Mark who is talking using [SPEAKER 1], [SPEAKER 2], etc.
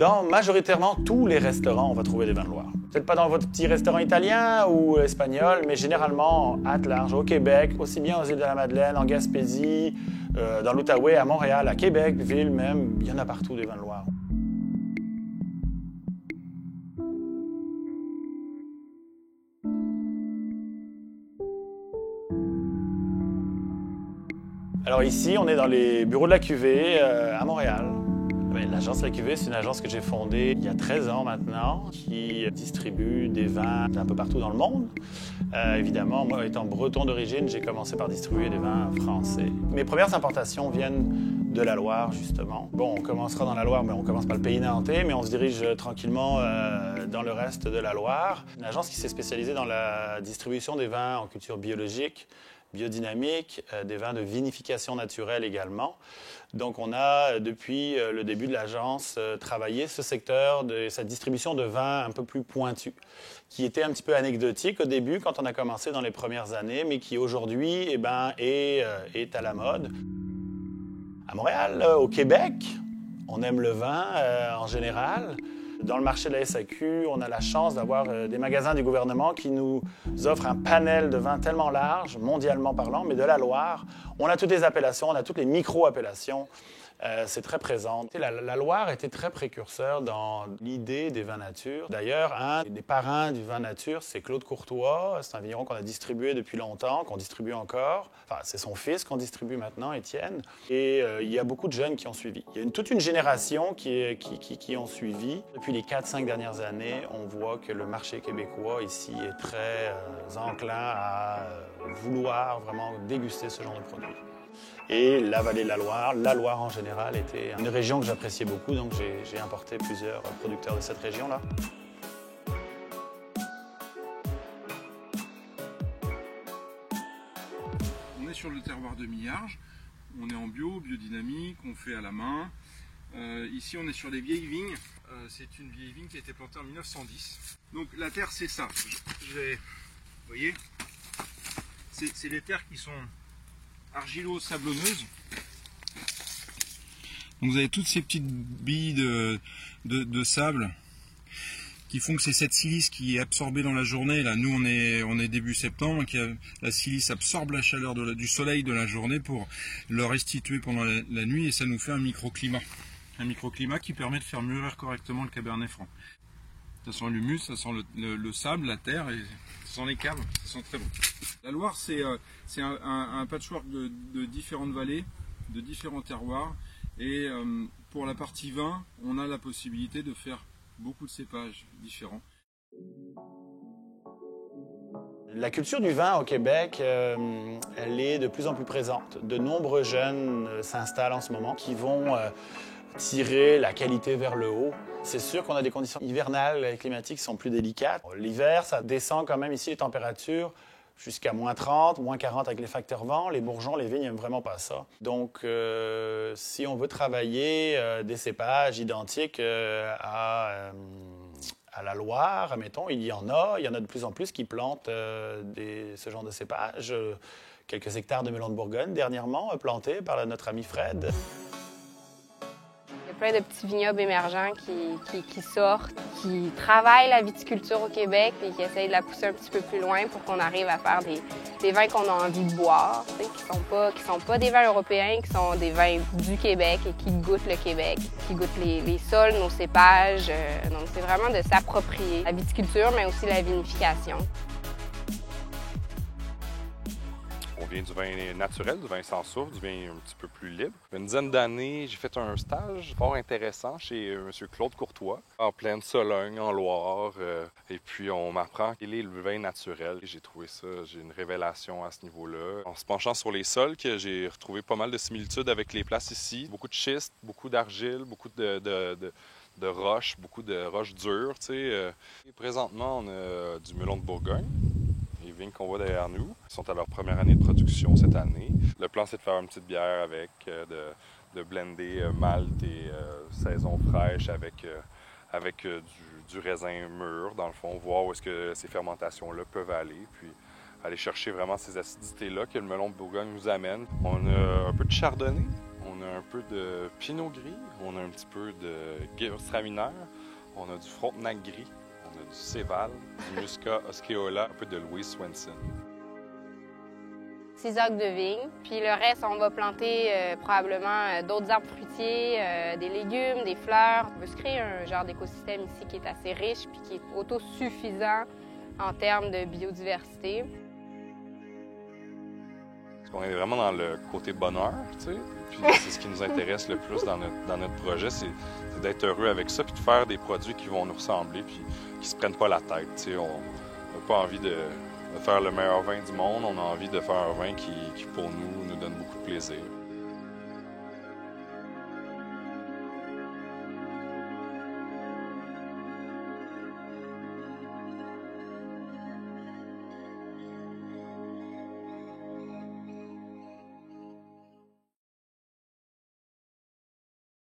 [SPEAKER 1] Dans majoritairement tous les restaurants, on va trouver des vins de Loire. Peut-être pas dans votre petit restaurant italien ou espagnol, mais généralement à large, au Québec, aussi bien aux îles de la Madeleine, en Gaspésie, dans l'Outaouais, à Montréal, à Québec, ville même, il y en a partout des vins de Loire. Alors ici, on est dans les bureaux de la cuvée à Montréal. L'agence La Cuvée, c'est une agence que j'ai fondée il y a 13 ans maintenant, qui distribue des vins un peu partout dans le monde. Évidemment, moi étant breton d'origine, j'ai commencé par distribuer des vins français. Mes premières importations viennent de la Loire, justement. Bon, on commencera dans la Loire, mais on commence par le pays nantais, mais on se dirige tranquillement dans le reste de la Loire. Une agence qui s'est spécialisée dans la distribution des vins en culture biologique, biodynamique, des vins de vinification naturelle également. Donc on a, depuis le début de l'agence, travaillé ce secteur de cette distribution de vins un peu plus pointus, qui était un petit peu anecdotique au début quand on a commencé dans les premières années, mais qui aujourd'hui est à la mode. À Montréal, au Québec, on aime le vin en général. Dans le marché de la SAQ, on a la chance d'avoir des magasins du gouvernement qui nous offrent un panel de vins tellement large, mondialement parlant, mais de la Loire. On a toutes les appellations, on a toutes les micro-appellations. C'est très présent. La Loire était très précurseur dans l'idée des vins nature. D'ailleurs, un des parrains du vin nature, c'est Claude Courtois. C'est un vigneron qu'on a distribué depuis longtemps, qu'on distribue encore. Enfin, c'est son fils qu'on distribue maintenant, Étienne. Et il y a beaucoup de jeunes qui ont suivi. Il y a toute une génération qui ont suivi. Depuis les 4-5 dernières années, on voit que le marché québécois ici est très enclin à vouloir vraiment déguster ce genre de produit. Et la vallée de la Loire en général, était une région que j'appréciais beaucoup, donc j'ai importé plusieurs producteurs de cette région-là.
[SPEAKER 2] On est sur le terroir de Millarges, on est en bio, biodynamique, on fait à la main. Ici on est sur des vieilles vignes, c'est une vieille vigne qui a été plantée en 1910. Donc la terre c'est ça, vous voyez, c'est des terres qui sont argilo-sablonneuses. Donc vous avez toutes ces petites billes de sable qui font que c'est cette silice qui est absorbée dans la journée. Là, nous on est début septembre, la silice absorbe la chaleur du soleil de la journée pour le restituer pendant la nuit, et ça nous fait un microclimat. Un microclimat qui permet de faire mûrir correctement le Cabernet Franc. Ça sent l'humus, ça sent le sable, la terre, et ça sent les caves, ça sent très bon. La Loire, c'est un patchwork de différentes vallées, de différents terroirs. Et pour la partie vin, on a la possibilité de faire beaucoup de cépages différents.
[SPEAKER 1] La culture du vin au Québec, elle est de plus en plus présente. De nombreux jeunes s'installent en ce moment qui vont tirer la qualité vers le haut. C'est sûr qu'on a des conditions hivernales et climatiques qui sont plus délicates. L'hiver, ça descend quand même ici les températures jusqu'à -30, -40 avec les facteurs vent. Les bourgeons, les vignes n'aiment vraiment pas ça. Donc, si on veut travailler des cépages identiques à la Loire, admettons, il y en a de plus en plus qui plantent ce genre de cépages. Quelques hectares de melons de Bourgogne dernièrement plantés par notre ami Fred.
[SPEAKER 3] Il y a plein de petits vignobles émergents qui sortent, qui travaillent la viticulture au Québec et qui essayent de la pousser un petit peu plus loin pour qu'on arrive à faire des vins qu'on a envie de boire, qui sont pas des vins européens, qui sont des vins du Québec et qui goûtent le Québec, qui goûtent les sols, nos cépages. Donc c'est vraiment de s'approprier la viticulture, mais aussi la vinification.
[SPEAKER 4] On vient du vin naturel, du vin sans source, du vin un petit peu plus libre. Une dizaine d'années, j'ai fait un stage fort intéressant chez M. Claude Courtois, en pleine Sologne, en Loire. Et puis, on m'apprend quel est le vin naturel. J'ai trouvé ça, j'ai une révélation à ce niveau-là. En se penchant sur les sols, j'ai retrouvé pas mal de similitudes avec les places ici. Beaucoup de schiste, beaucoup d'argile, beaucoup de roches, beaucoup de roches dures. Et présentement, on a du melon de Bourgogne. Les vignes qu'on voit derrière nous sont à leur première année de production cette année. Le plan, c'est de faire une petite bière avec, de blender malt et saison fraîche avec du raisin mûr, dans le fond, voir où est-ce que ces fermentations-là peuvent aller, puis aller chercher vraiment ces acidités-là que le melon de Bourgogne nous amène. On a un peu de chardonnay, On a un peu de Pinot Gris, on a un petit peu de Gewürztraminer, on a du Frontenac Gris, on a du Céval, du Muscat Osceola, un peu de Louis Swenson.
[SPEAKER 3] 6 acres de vigne, puis le reste, on va planter probablement d'autres arbres fruitiers, des légumes, des fleurs. On veut se créer un genre d'écosystème ici qui est assez riche puis qui est autosuffisant en termes de biodiversité.
[SPEAKER 4] On est vraiment dans le côté bonheur, tu sais. Puis c'est ce qui nous intéresse le plus dans notre projet, c'est d'être heureux avec ça, puis de faire des produits qui vont nous ressembler, puis qui se prennent pas la tête, tu sais. On n'a pas envie de faire le meilleur vin du monde, on a envie de faire un vin qui pour nous donne beaucoup de plaisir.